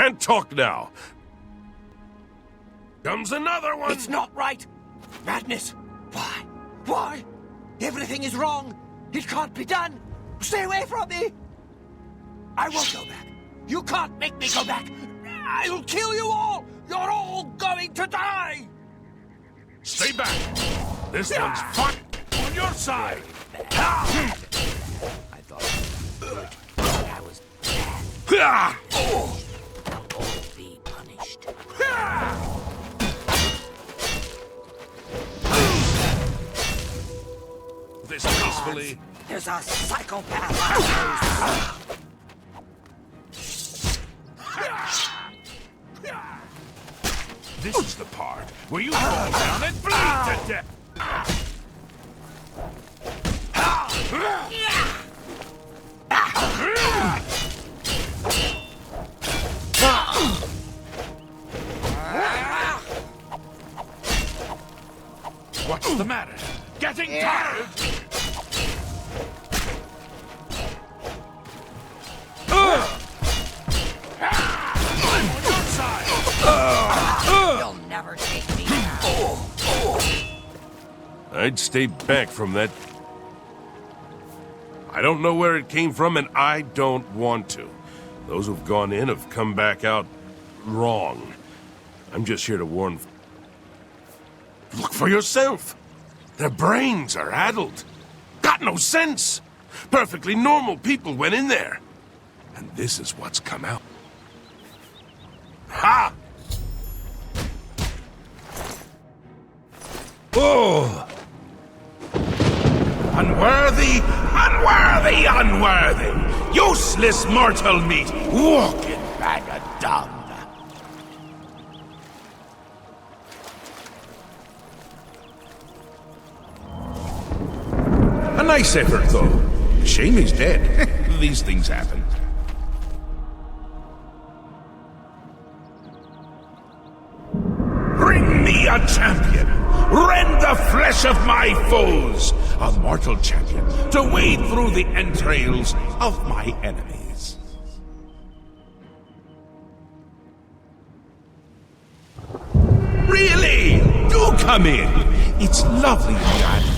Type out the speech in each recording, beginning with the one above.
can't talk now. Comes another one! It's not right! Madness! Why? Why? Everything is wrong! It can't be done! Stay away from me! I won't go back! You can't make me go back! I'll kill you all! You're all going to die! Stay back! This one's fun on your side! I thought I was bad. You'll all be punished. This peacefully. There's a psychopath! This is the part where you fall down and bleed to death! What's the matter? Getting tired? I'm on your side! You'll never take me down. I'd stay back from that. I don't know where it came from, and I don't want to. Those who've gone in have come back out wrong. I'm just here to warn. Look for yourself. Their brains are addled. Got no sense. Perfectly normal people went in there. And this is what's come out. Ha! Oh! Unworthy, unworthy, unworthy! Useless mortal meat, walking bag of dung! A nice effort, though. Shame he's dead. These things happen. Bring me a champion! Rend the flesh of my foes! A mortal champion to wade through the entrails of my enemies. Really? Do come in! It's lovely in the island.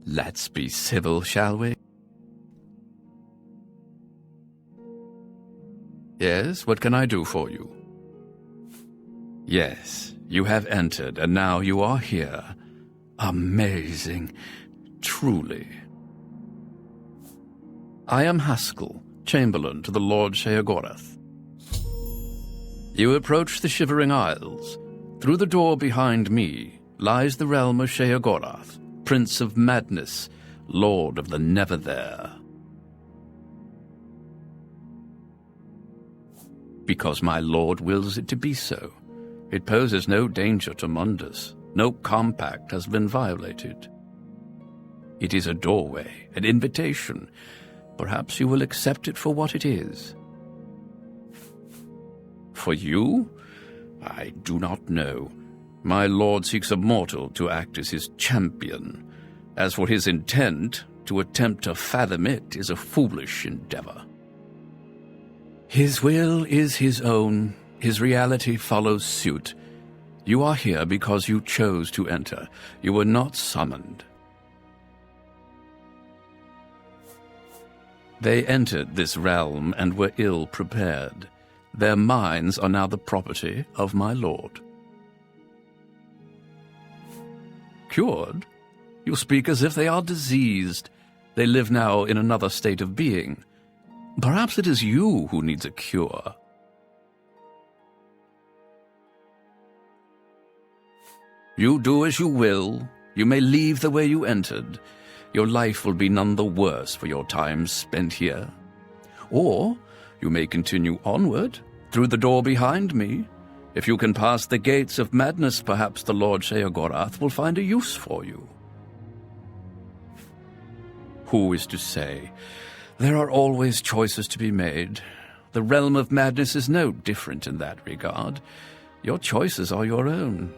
Let's be civil, shall we? Yes, what can I do for you? Yes, you have entered, and now you are here. Amazing, truly. I am Haskell, Chamberlain to the Lord Sheogorath. You approach the Shivering Isles. Through the door behind me lies the realm of Sheogorath, Prince of Madness, Lord of the Never-There. Because my lord wills it to be so. It poses no danger to Mundus. No compact has been violated. It is a doorway, an invitation. Perhaps you will accept it for what it is. For you? I do not know. My lord seeks a mortal to act as his champion. As for his intent, to attempt to fathom it is a foolish endeavor. His will is his own. His reality follows suit. You are here because you chose to enter. You were not summoned. They entered this realm and were ill prepared. Their minds are now the property of my lord. Cured? You speak as if they are diseased. They live now in another state of being. Perhaps it is you who needs a cure. You do as you will. You may leave the way you entered. Your life will be none the worse for your time spent here. Or you may continue onward, through the door behind me. If you can pass the gates of madness, perhaps the Lord Sheogorath will find a use for you. Who is to say? There are always choices to be made. The realm of madness is no different in that regard. Your choices are your own.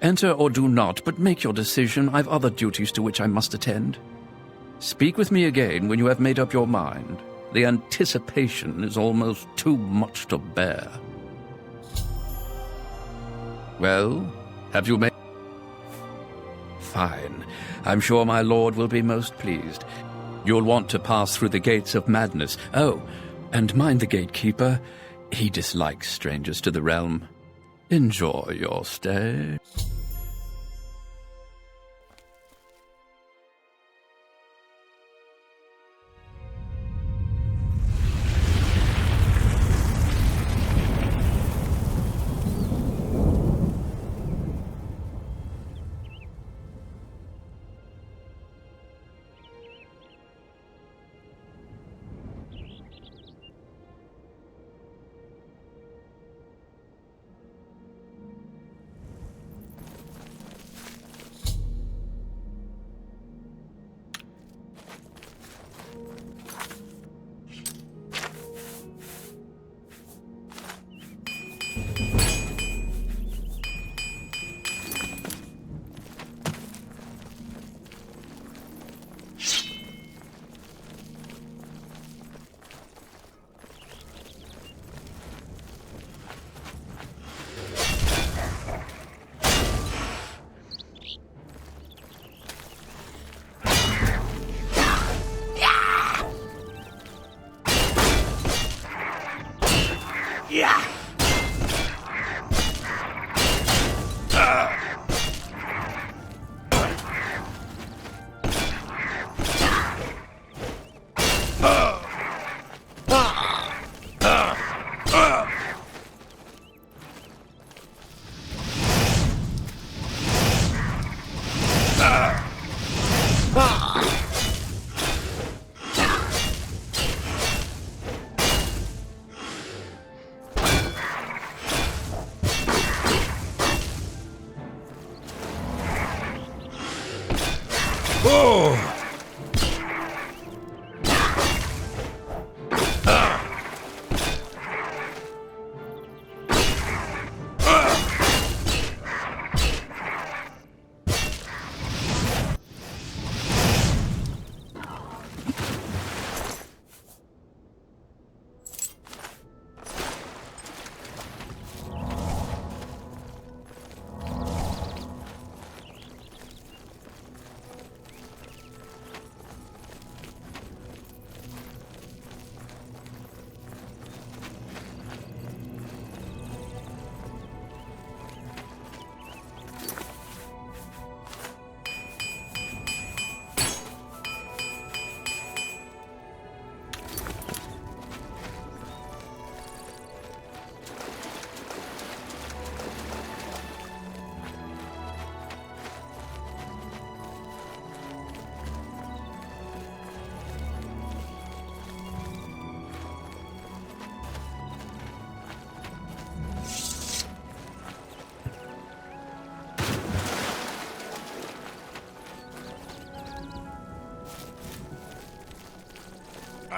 Enter or do not, but make your decision. I've other duties to which I must attend. Speak with me again when you have made up your mind. The anticipation is almost too much to bear. Well, have you made... Fine. I'm sure my lord will be most pleased. You'll want to pass through the gates of madness. Oh, and mind the gatekeeper. He dislikes strangers to the realm. Enjoy your stay.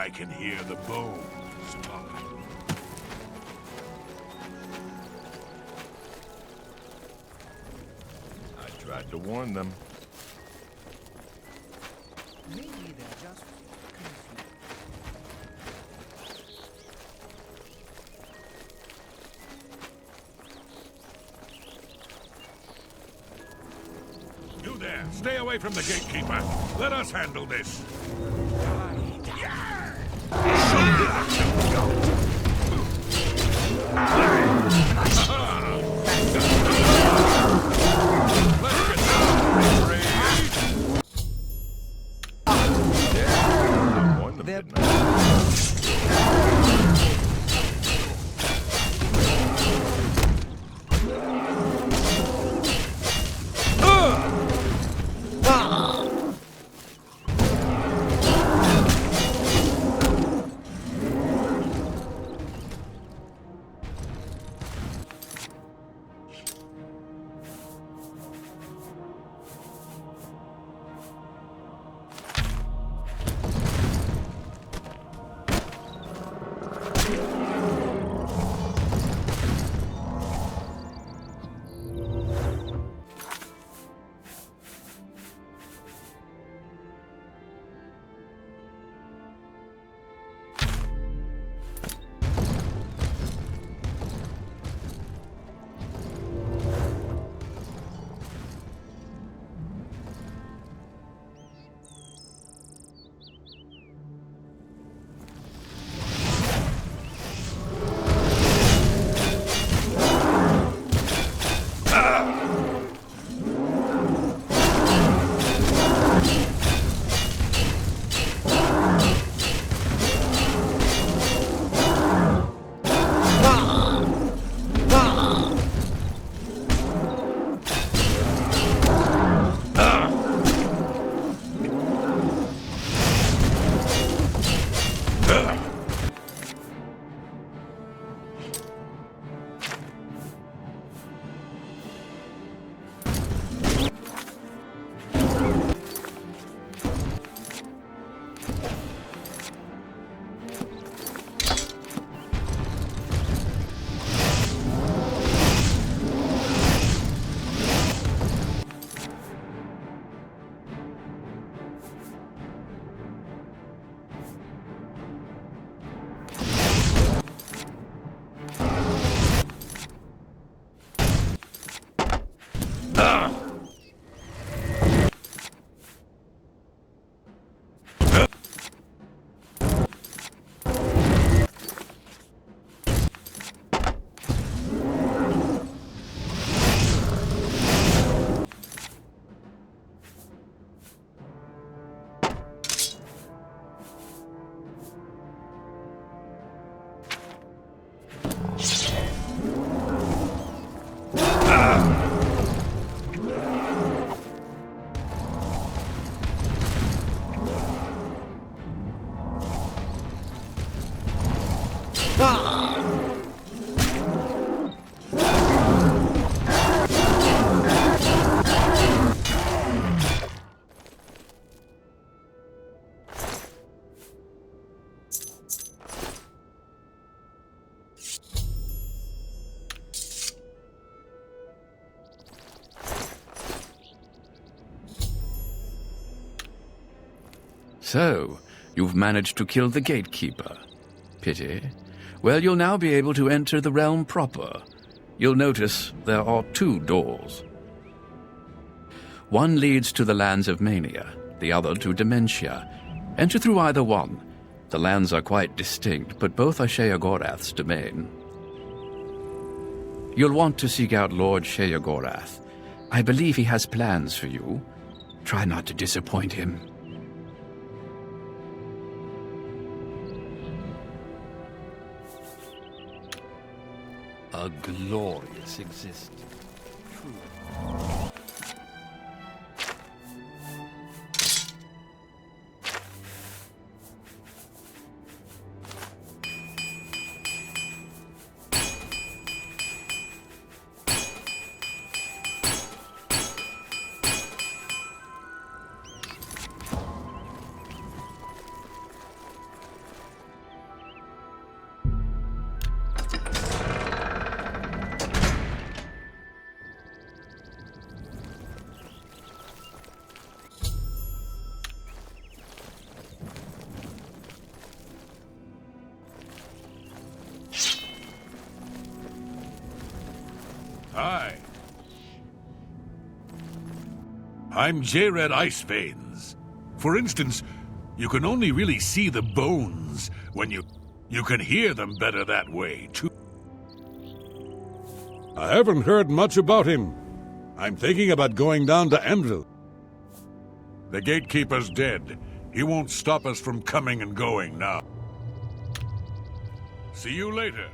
I can hear the bones popping. I tried to warn them. Maybe they're just confused. You there! Stay away from the gatekeeper! Let us handle this! So, you've managed to kill the gatekeeper. Pity. Well, you'll now be able to enter the realm proper. You'll notice there are 2 doors. One leads to the lands of Mania, the other to Dementia. Enter through either one. The lands are quite distinct, but both are Sheogorath's domain. You'll want to seek out Lord Sheogorath. I believe he has plans for you. Try not to disappoint him. A glorious existence. True. Hi. I'm J-Red Iceveins. For instance, you can only really see the bones when you can hear them better that way, too. I haven't heard much about him. I'm thinking about going down to Emville. The gatekeeper's dead. He won't stop us from coming and going now. See you later.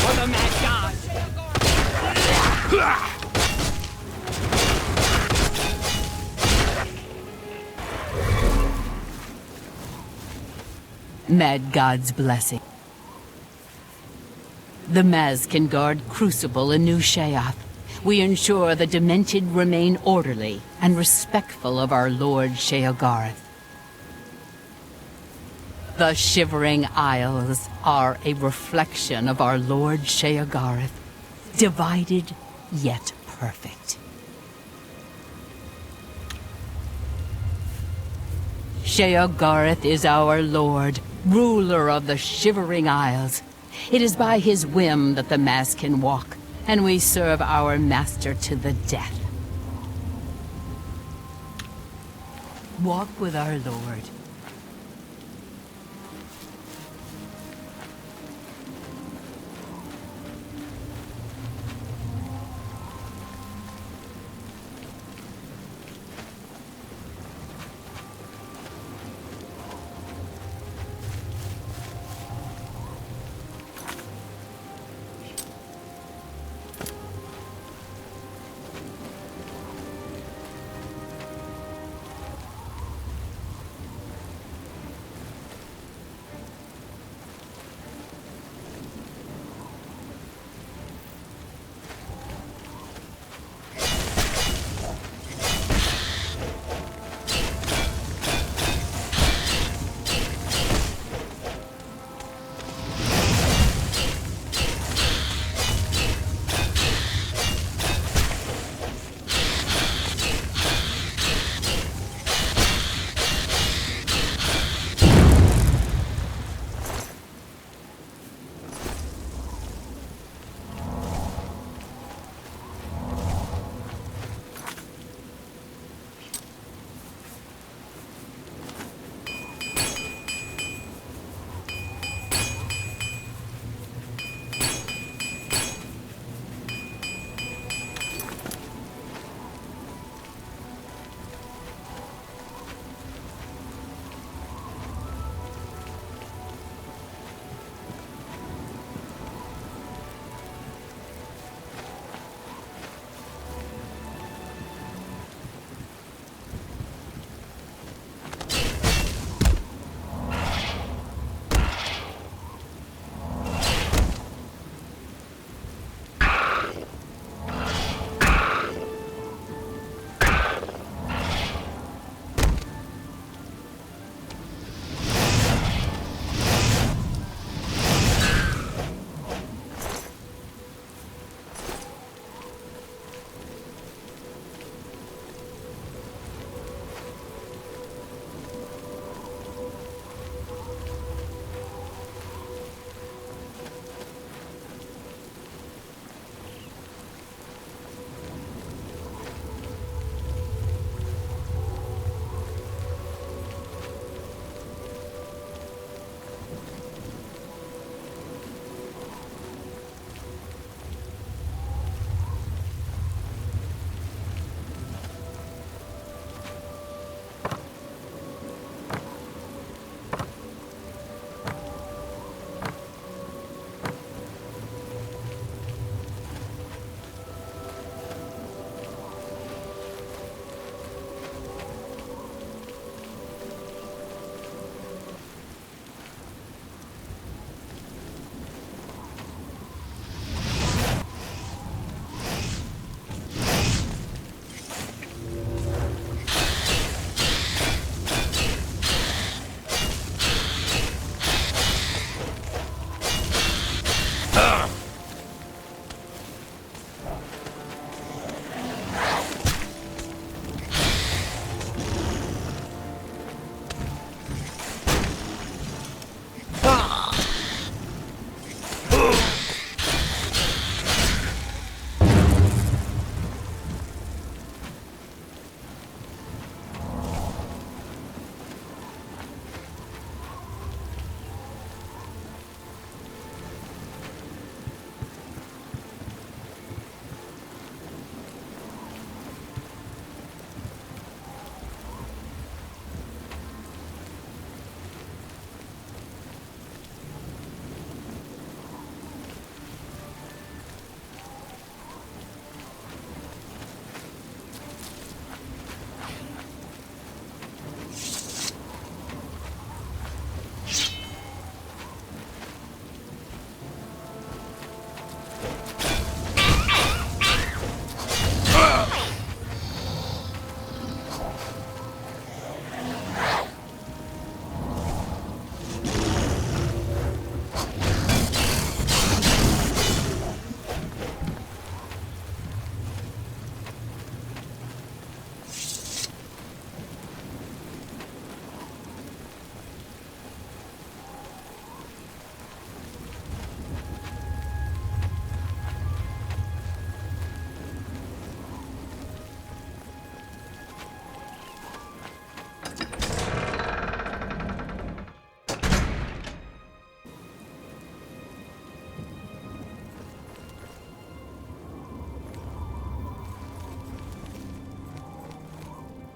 For the mad god! Mad God's blessing. The Maz can guard Crucible in New Sheoth. We ensure the Demented remain orderly and respectful of our Lord Sheogorath. The Shivering Isles are a reflection of our Lord Sheogorath, divided yet perfect. Sheogorath is our lord, ruler of the Shivering Isles. It is by his whim that the Maz can walk, and we serve our master to the death. Walk with our lord.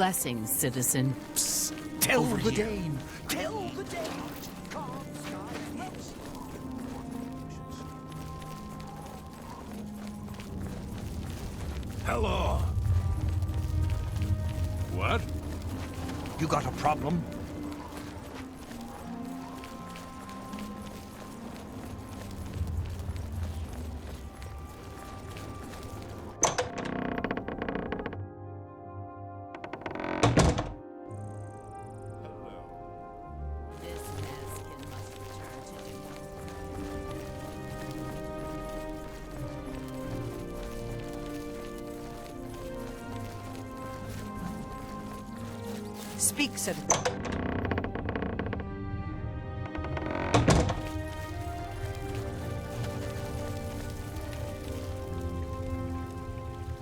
Blessings, citizen. Tell the Dane! Tell the Dane! Hello. What? You got a problem? This Maskin must return to duty. Speak, citizen.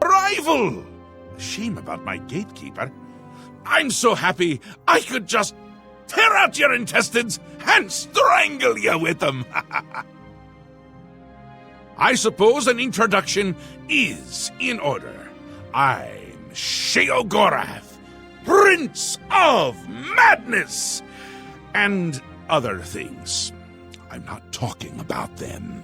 Arrival! Shame about my gatekeeper. I'm so happy I could just tear out your intestines and strangle you with them. I suppose an introduction is in order. I'm Sheogorath, Prince of Madness, and other things. I'm not talking about them.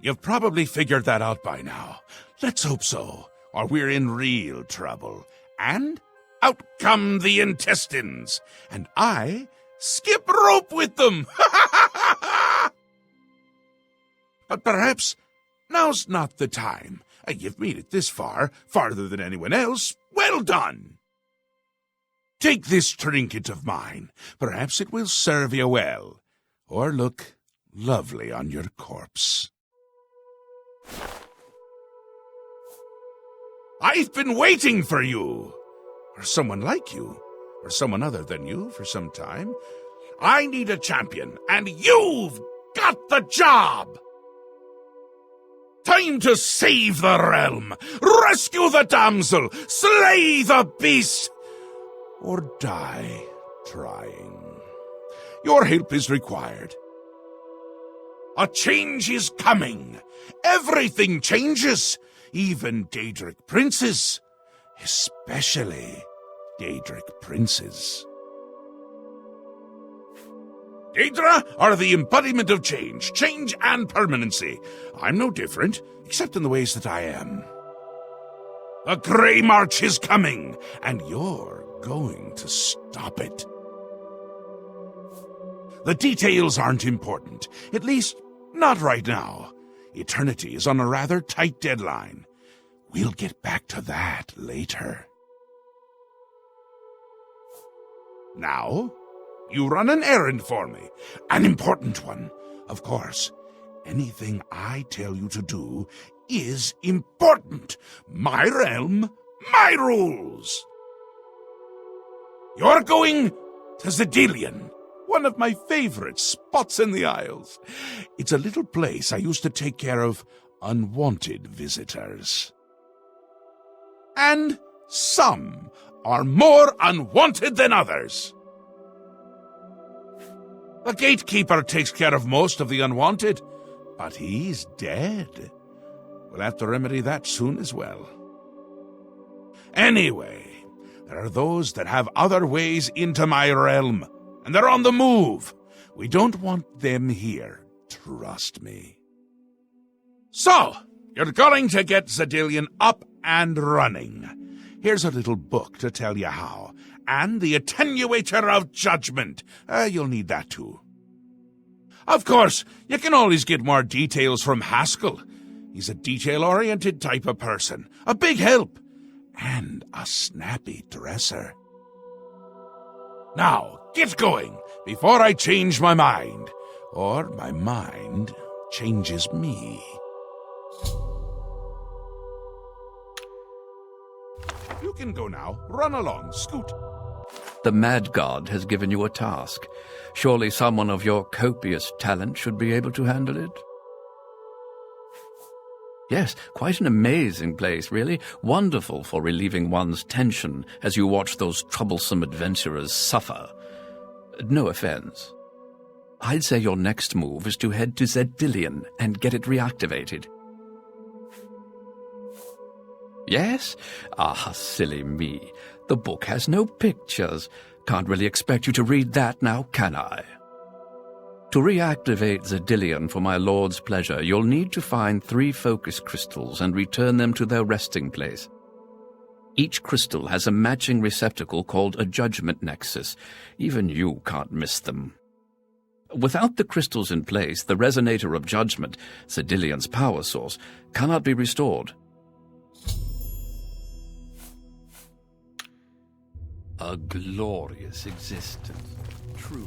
You've probably figured that out by now. Let's hope so, or we're in real trouble. And out come the intestines, and I skip rope with them. But perhaps now's not the time. You've made it this far, farther than anyone else. Well done! Take this trinket of mine. Perhaps it will serve you well, or look lovely on your corpse. I've been waiting for you, or someone like you, or someone other than you for some time. I need a champion, and you've got the job! Time to save the realm, rescue the damsel, slay the beast, or die trying. Your help is required. A change is coming. Everything changes, even Daedric princes, especially Daedric princes. Daedra are the embodiment of change and permanency. I'm no different, except in the ways that I am. The Grey March is coming, and you're going to stop it. The details aren't important, at least not right now. Eternity is on a rather tight deadline. We'll get back to that later. Now, you run an errand for me, an important one. Of course, anything I tell you to do is important. My realm, my rules. You're going to Daedric, one of my favorite spots in the Isles. It's a little place I used to take care of unwanted visitors. And some are more unwanted than others. The gatekeeper takes care of most of the unwanted, but he's dead. We'll have to remedy that soon as well. Anyway, there are those that have other ways into my realm, and they're on the move. We don't want them here, trust me. So, you're going to get Daedric up and running. Here's a little book to tell you how, and the Attenuator of Judgment. You'll need that too. Of course, you can always get more details from Haskell. He's a detail-oriented type of person, a big help, and a snappy dresser. Now, get going, before I change my mind, or my mind changes me. You can go now. Run along, scoot. The Mad God has given you a task. Surely someone of your copious talent should be able to handle it. Yes, quite an amazing place, really. Wonderful for relieving one's tension as you watch those troublesome adventurers suffer. No offense. I'd say your next move is to head to Daedric and get it reactivated. Yes? Ah, silly me. The book has no pictures. Can't really expect you to read that now, can I? To reactivate Zedillion for my lord's pleasure, you'll need to find 3 focus crystals and return them to their resting place. Each crystal has a matching receptacle called a judgment nexus. Even you can't miss them. Without the crystals in place, the resonator of judgment, Zedillion's power source, cannot be restored. A glorious existence, truly.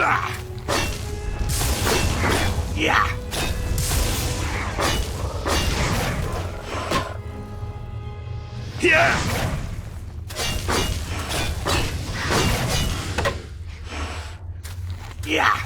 Yeah. Yeah! Yeah.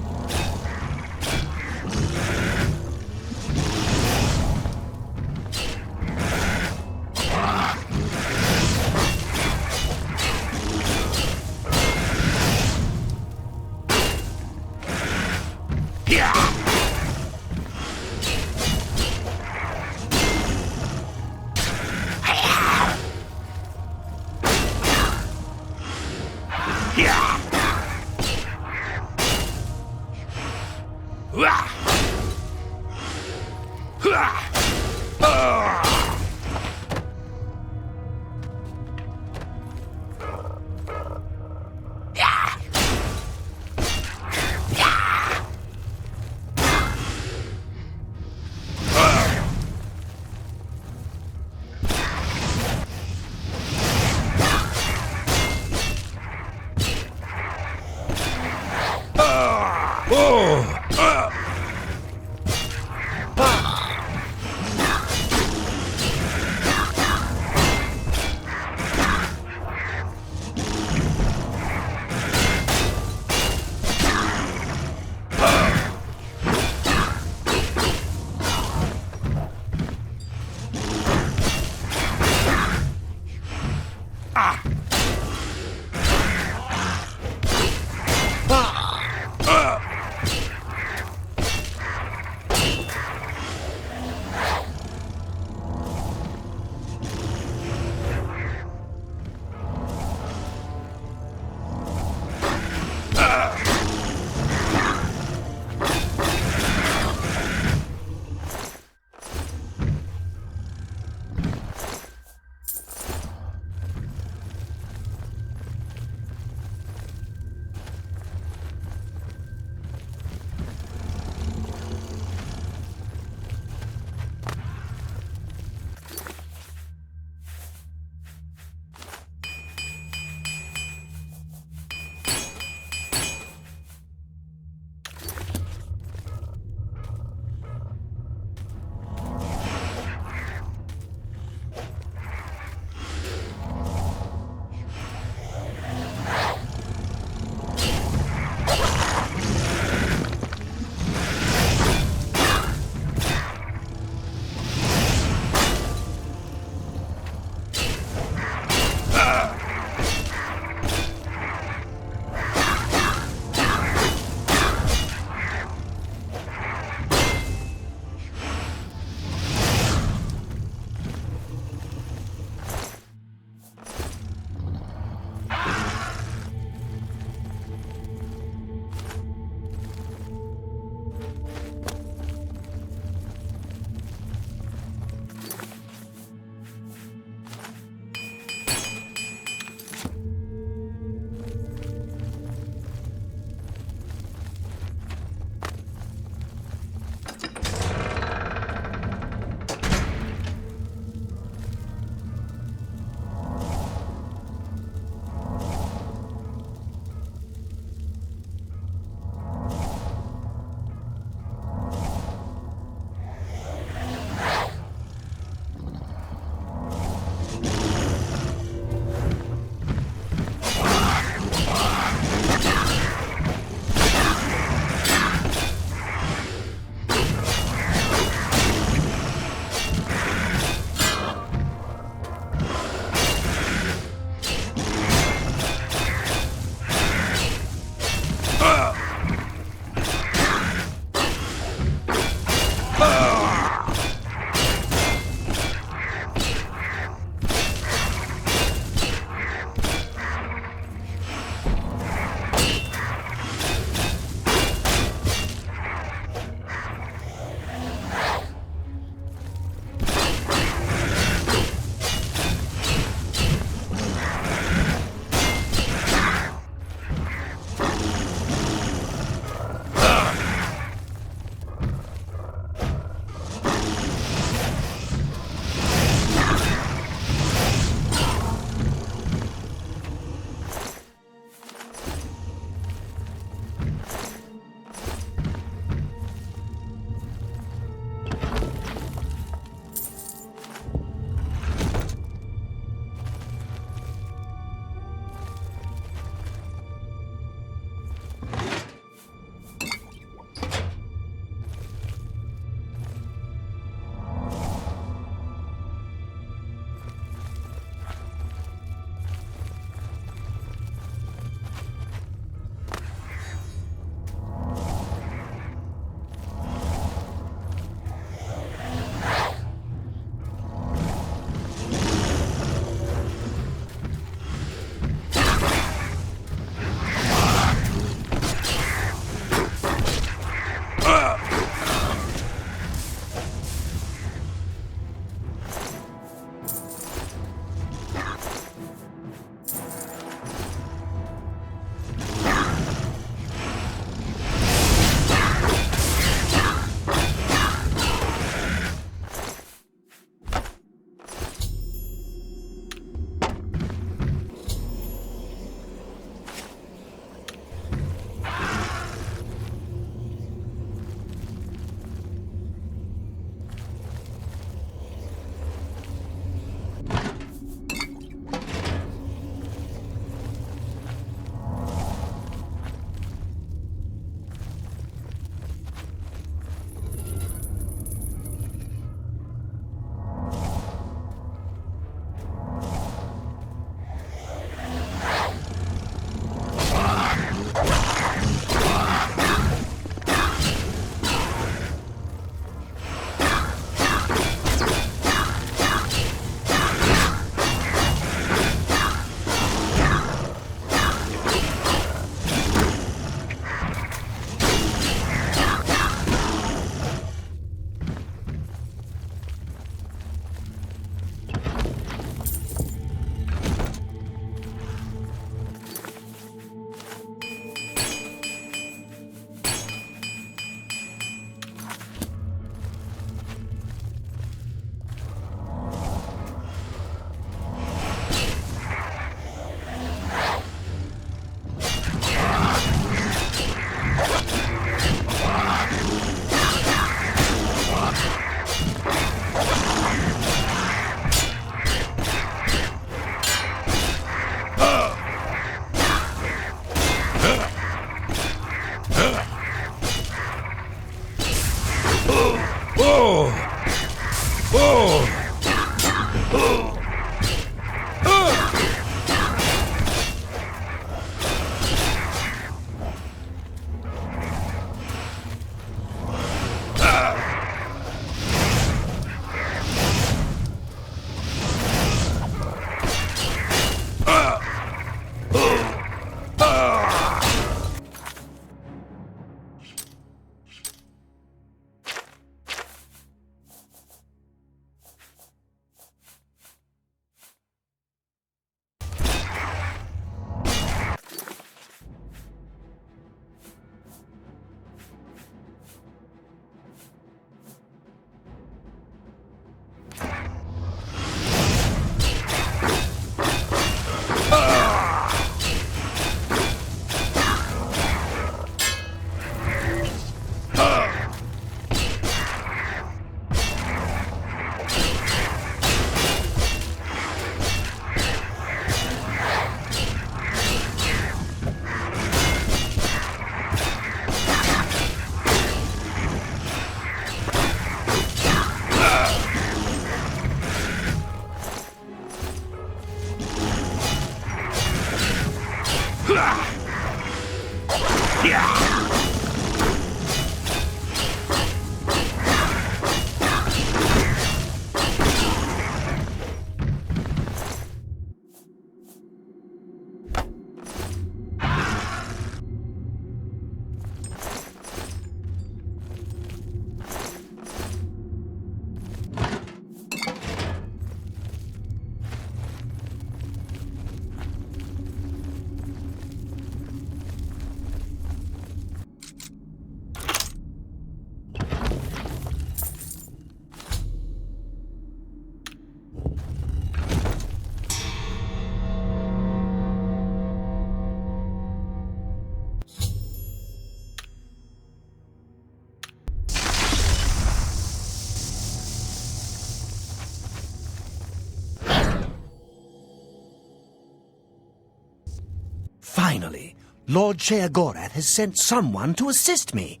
Finally, Lord Sheogorath has sent someone to assist me.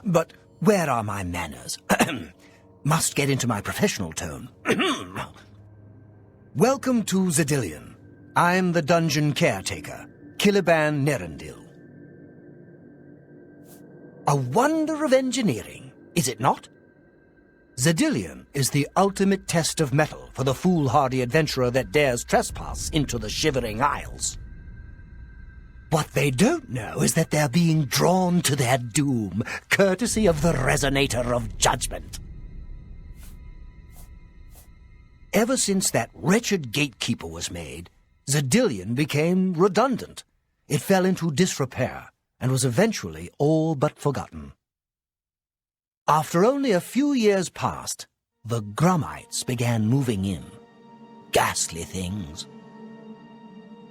But where are my manners? Must get into my professional tone. Welcome to Xedilian. I'm the dungeon caretaker, Caliban Nerendil. A wonder of engineering, is it not? Xedilian is the ultimate test of mettle for the foolhardy adventurer that dares trespass into the Shivering Isles. What they don't know is that they're being drawn to their doom, courtesy of the Resonator of Judgment. Ever since that wretched gatekeeper was made, Xedilian became redundant. It fell into disrepair and was eventually all but forgotten. After only a few years passed, the Grummites began moving in. Ghastly things.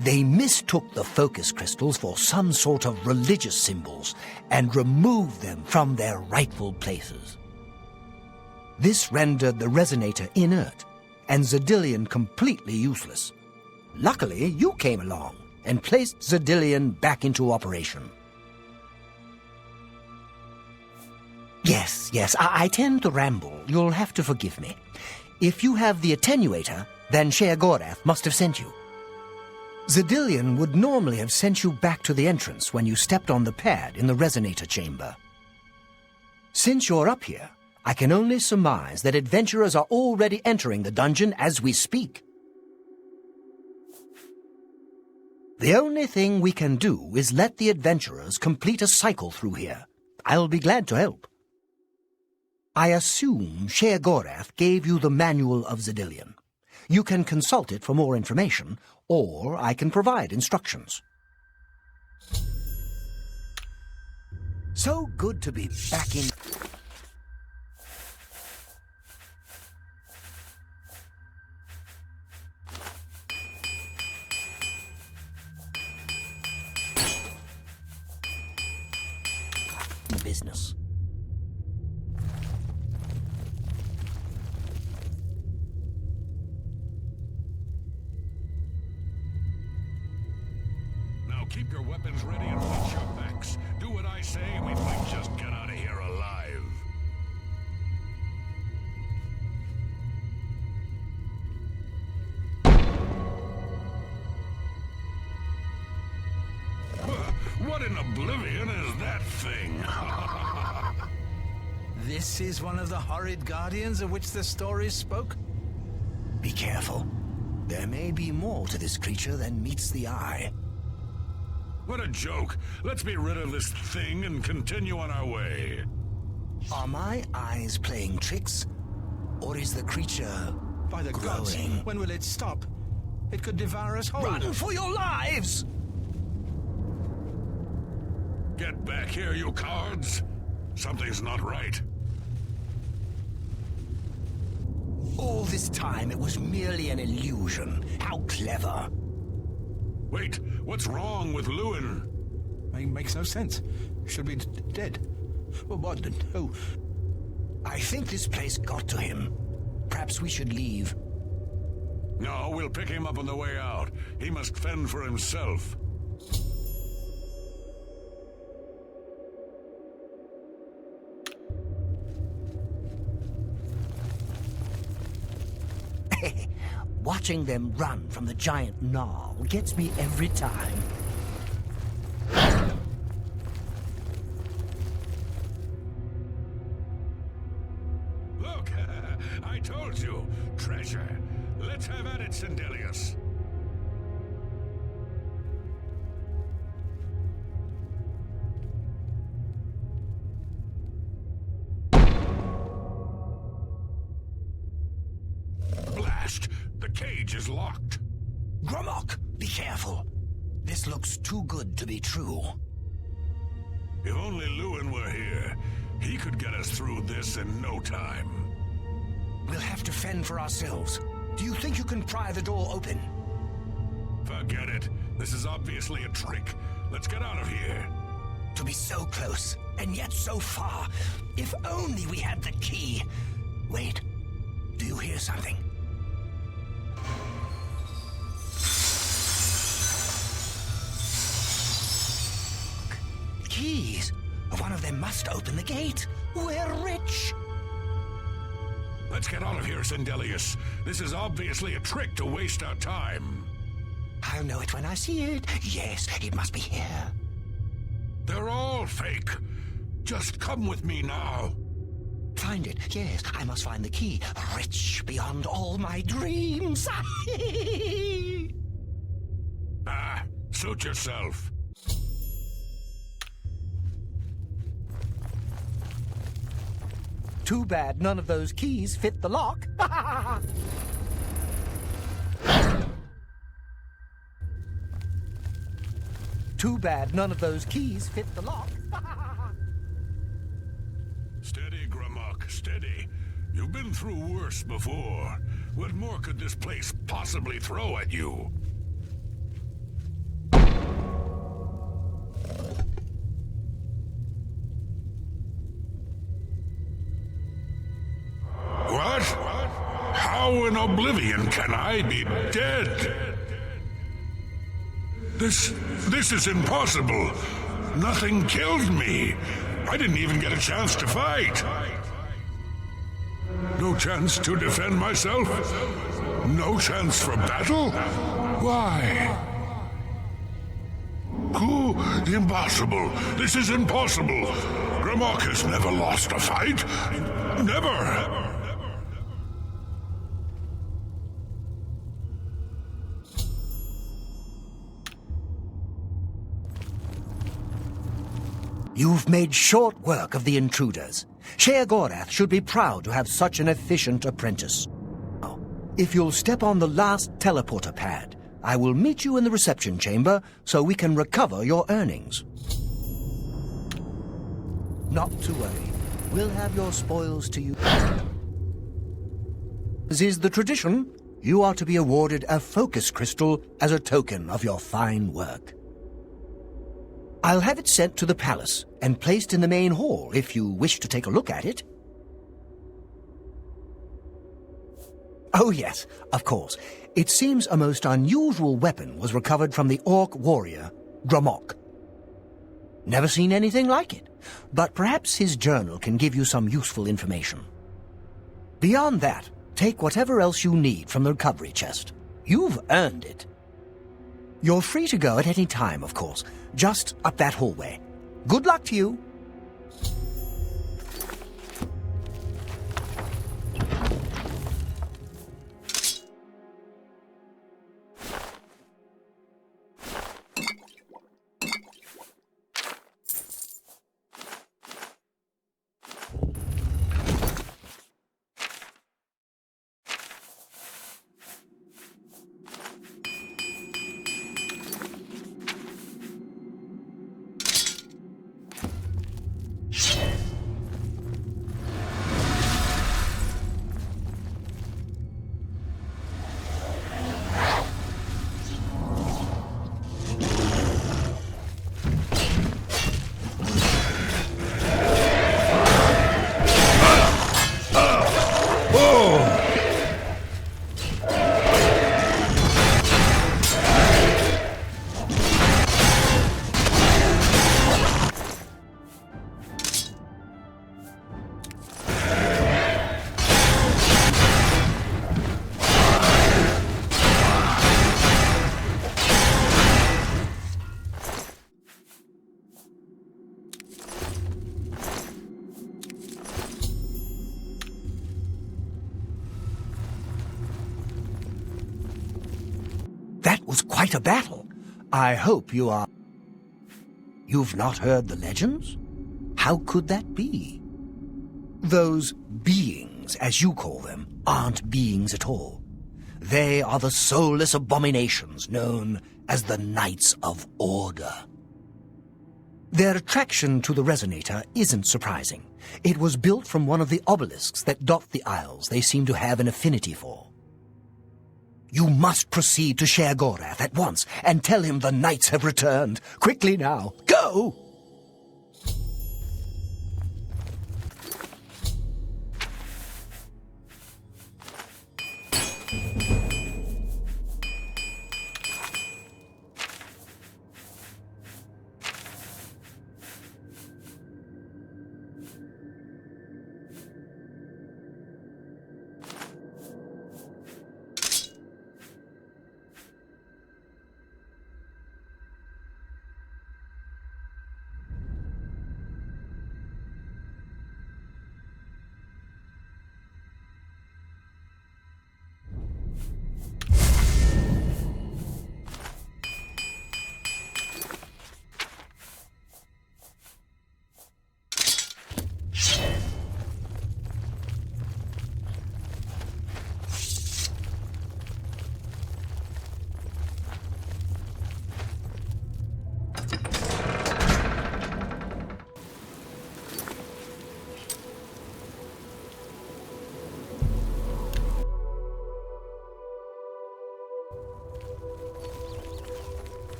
They mistook the focus crystals for some sort of religious symbols and removed them from their rightful places. This rendered the Resonator inert and Xedilian completely useless. Luckily, you came along and placed Xedilian back into operation. Yes, I tend to ramble. You'll have to forgive me. If you have the attenuator, then Sheogorath must have sent you. Xedilian would normally have sent you back to the entrance when you stepped on the pad in the Resonator chamber. Since you're up here, I can only surmise that adventurers are already entering the dungeon as we speak. The only thing we can do is let the adventurers complete a cycle through here. I'll be glad to help. I assume Sheogorath gave you the Manual of Xedilian. You can consult it for more information, or I can provide instructions. So good to be back in... business. Keep your weapons ready and watch your backs. Do what I say, and we might just get out of here alive. What in Oblivion is that thing? This is one of the horrid guardians of which the stories spoke? Be careful. There may be more to this creature than meets the eye. What a joke. Let's be rid of this thing and continue on our way. Are my eyes playing tricks? Or is the creature By the gods, growing? when will it stop? It could devour us whole. Run for your lives! Get back here, you cowards. Something's not right. All this time it was merely an illusion. How clever. Wait, what's wrong with Lewin? Makes no sense. Should be dead. Well, what? Oh. I think this place got to him. Perhaps we should leave. No, we'll pick him up on the way out. He must fend for himself. Watching them run from the giant gnarl gets me every time. Look, I told you, treasure. Let's have at it, Sindelius. Blast! The cage is locked. Gromok, be careful. This looks too good to be true. If only Lewin were here, he could get us through this in no time. We'll have to fend for ourselves. Do you think you can pry the door open? Forget it. This is obviously a trick. Let's get out of here. To be so close, and yet so far. If only we had the key. Wait, do you hear something? Keys. One of them must open the gate. We're rich. Let's get out of here, Sindelius. This is obviously a trick to waste our time. I'll know it when I see it. Yes, it must be here. They're all fake. Just come with me now. Find it. Yes, I must find the key. Rich beyond all my dreams. Suit yourself. Too bad none of those keys fit the lock. Too bad none of those keys fit the lock. Steady, Gromok, steady. You've been through worse before. What more could this place possibly throw at you? What? How in Oblivion can I be dead? This is impossible. Nothing killed me. I didn't even get a chance to fight. No chance to defend myself? No chance for battle? Why? Impossible. This is impossible. Gromok has never lost a fight. Never. You've made short work of the intruders. Sheogorath should be proud to have such an efficient apprentice. Now, if you'll step on the last teleporter pad, I will meet you in the reception chamber so we can recover your earnings. Not to worry. We'll have your spoils to you. As is the tradition, you are to be awarded a focus crystal as a token of your fine work. I'll have it sent to the palace and placed in the main hall if you wish to take a look at it. Oh yes, of course. It seems a most unusual weapon was recovered from the orc warrior, Gromok. Never seen anything like it, but perhaps his journal can give you some useful information. Beyond that, take whatever else you need from the recovery chest. You've earned it. You're free to go at any time, of course, just up that hallway. Good luck to you. was quite a battle. I hope you are... You've not heard the legends? How could that be? Those beings, as you call them, aren't beings at all. They are the soulless abominations known as the Knights of Order. Their attraction to the resonator isn't surprising. It was built from one of the obelisks that dot the isles they seem to have an affinity for. You must proceed to Sheogorath at once and tell him the knights have returned. Quickly now, go!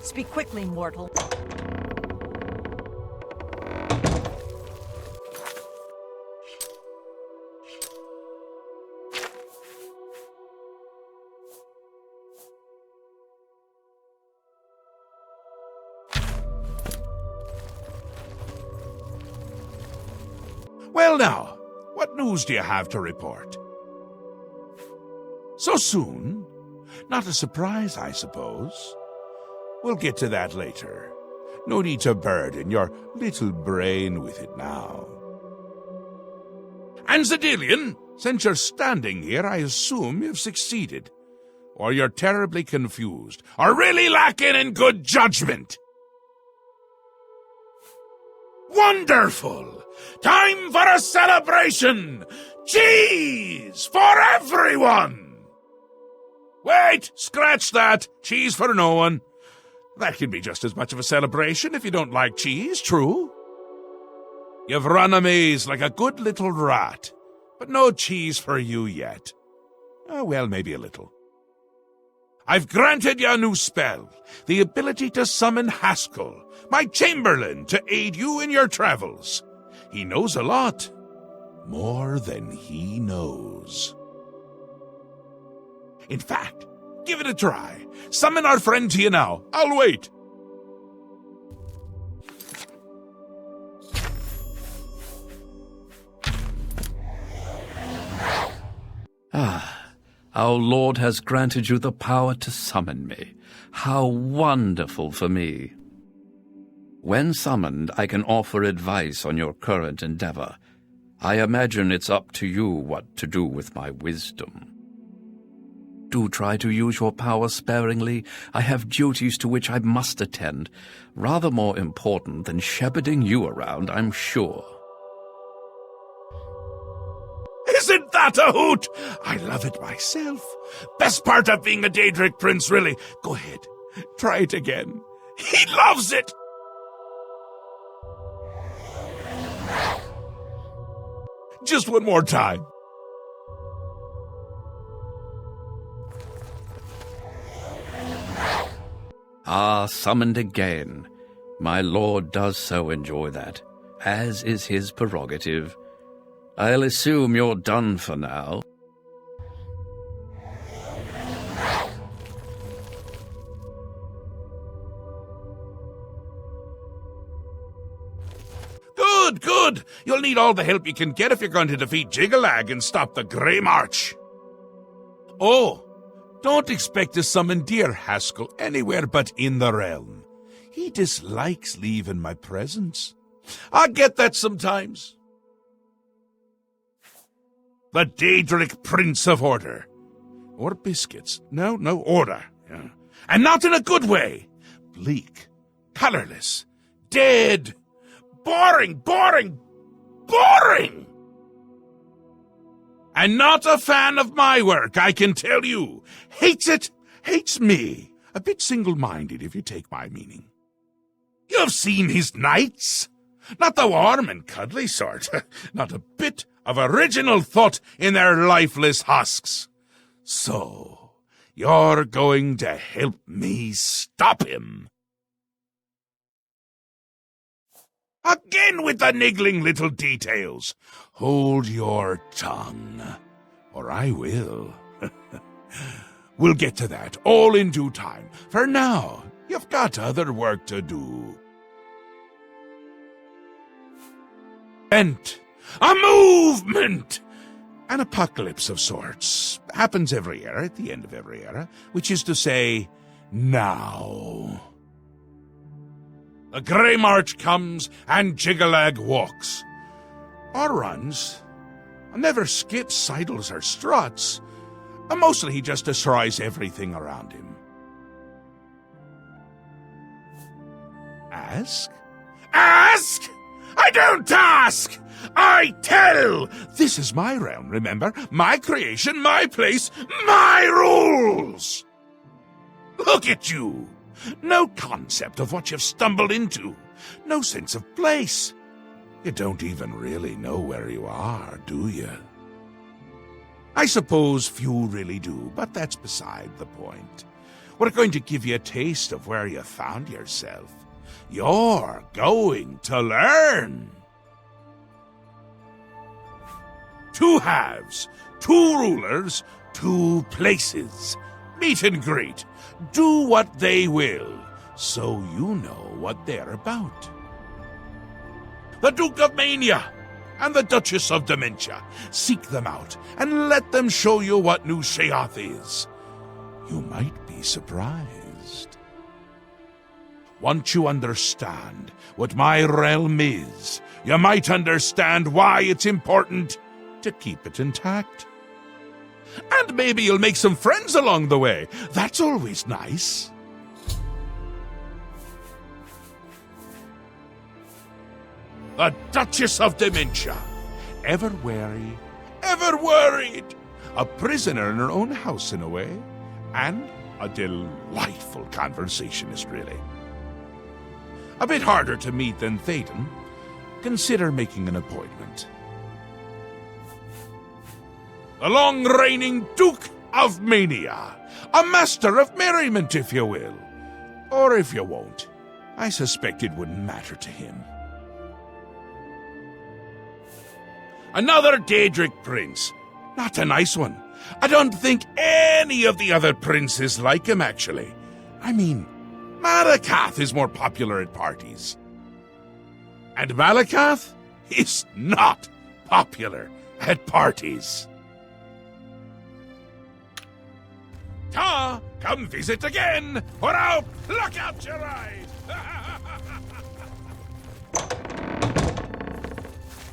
Speak quickly, mortal. Well now, what news do you have to report? So soon? Not a surprise, I suppose. We'll get to that later. No need to burden your little brain with it now. And Zedilian, since you're standing here, I assume you've succeeded. Or you're terribly confused, or really lacking in good judgment. Wonderful! Time for a celebration! Cheese for everyone! Wait, scratch that. Cheese for no one. That can be just as much of a celebration if you don't like cheese, true? You've run a maze like a good little rat, but no cheese for you yet. Oh, well, maybe a little. I've granted you a new spell, the ability to summon Haskell, my chamberlain, to aid you in your travels. He knows a lot. More than he knows. In fact, give it a try. Summon our friend to you now. I'll wait. Our Lord has granted you the power to summon me. How wonderful for me. When summoned, I can offer advice on your current endeavor. I imagine it's up to you what to do with my wisdom. Do try to use your power sparingly. I have duties to which I must attend, rather more important than shepherding you around, I'm sure. Isn't that a hoot? I love it myself. Best part of being a Daedric prince, really. Go ahead, try it again. He loves it! Just one more time. Summoned again. My lord does so enjoy that, as is his prerogative. I'll assume you're done for now. Good! You'll need all the help you can get if you're going to defeat Jiggalag and stop the Grey March. Oh, don't expect to summon dear Haskell anywhere but in the realm. He dislikes leaving my presence. I get that sometimes. the Daedric Prince of Order. Or biscuits. No, order. Yeah. And not in a good way. Bleak, colorless, dead, boring! And not a fan of my work, I can tell you. Hates it, hates me. A bit single-minded, if you take my meaning. You've seen his knights. Not the warm and cuddly sort. Not a bit of original thought in their lifeless husks. So, you're going to help me stop him. Again with the niggling little details. Hold your tongue, or I will. We'll get to that, all in due time. For now, you've got other work to do. A movement! An apocalypse of sorts. Happens every era, at the end of every era, which is to say, now. The Grey March comes, and Jiggalag walks. Or runs. Never skips, sidles, or struts. Mostly he just destroys everything around him. Ask? Ask? I don't ask! I tell! This is my realm, remember? My creation, my place, my rules! Look at you! No concept of what you've stumbled into. No sense of place. You don't even really know where you are, do you? I suppose few really do, but that's beside the point. We're going to give you a taste of where you found yourself. You're going to learn. 2 halves, 2 rulers, 2 places. Meet and greet. Do what they will, so you know what they're about. The Duke of Mania and the Duchess of Dementia. Seek them out and let them show you what New Sheogorath is. You might be surprised. Once you understand what my realm is, you might understand why it's important to keep it intact. And maybe you'll make some friends along the way. That's always nice. The Duchess of Dementia. Ever wary, ever worried. A prisoner in her own house in a way. And a delightful conversationist, really. A bit harder to meet than Theoden. Consider making an appointment. The long-reigning Duke of Mania. A master of merriment, if you will. Or if you won't. I suspect it wouldn't matter to him. Another Daedric prince. Not a nice one. I don't think any of the other princes like him, actually. I mean, Malakath is more popular at parties. And Malakath is not popular at parties. Ta, come visit again, or I'll pluck out your eye.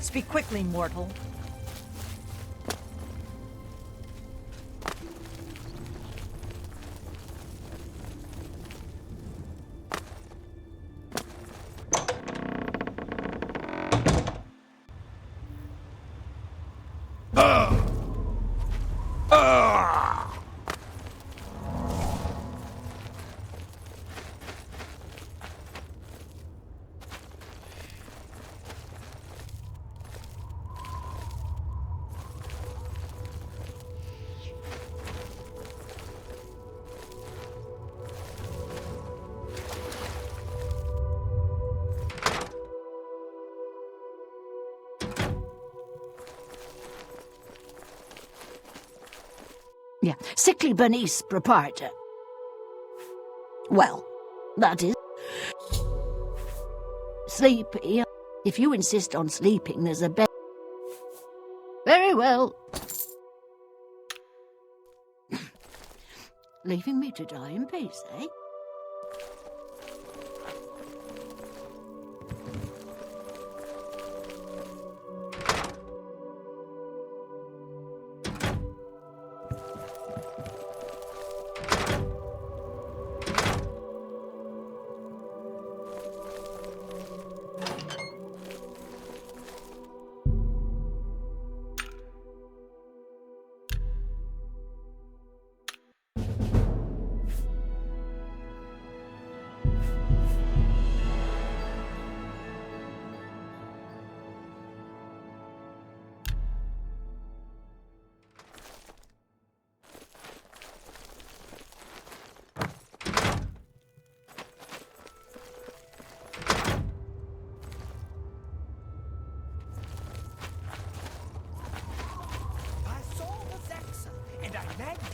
Speak quickly, mortal. Yeah, sickly Bernice proprietor. Well, that is... Sleepy. If you insist on sleeping, there's a bed. Very well. Leaving me to die in peace, eh?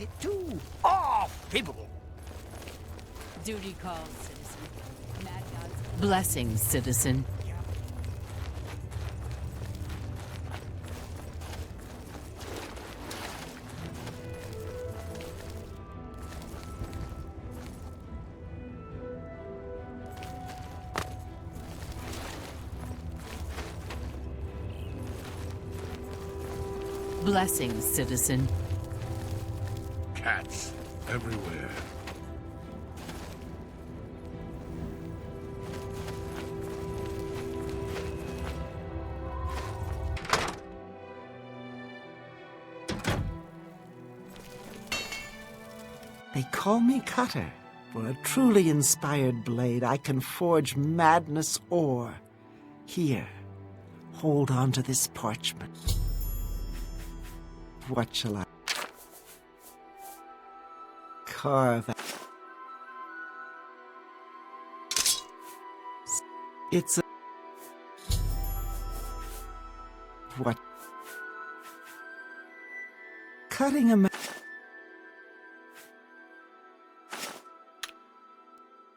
it too. Oh, fibble. Duty calls, citizen. Mad gods. Blessings, citizen. Blessings, citizen. Cats everywhere. They call me Cutter. For a truly inspired blade, I can forge madness ore. Here, hold on to this parchment. What shall I carve out? It's a... What? Cutting a...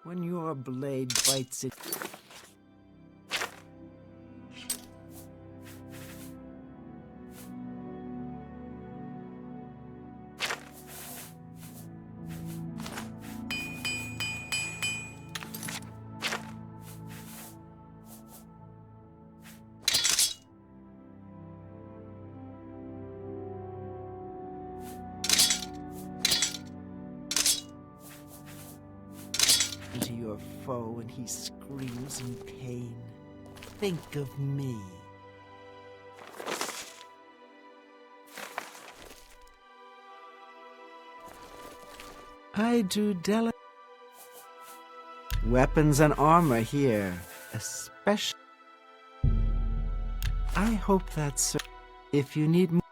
When your blade bites it... to your foe and he screams in pain. Think of me. I do weapons and armor here, especially. I hope that's if you need more.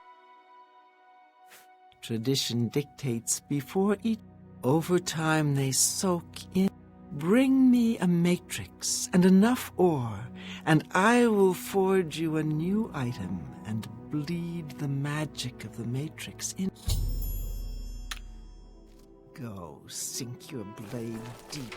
Tradition dictates before each. Over time they soak in. Bring me a matrix and enough ore, and I will forge you a new item and bleed the magic of the matrix in. Go, sink your blade deep.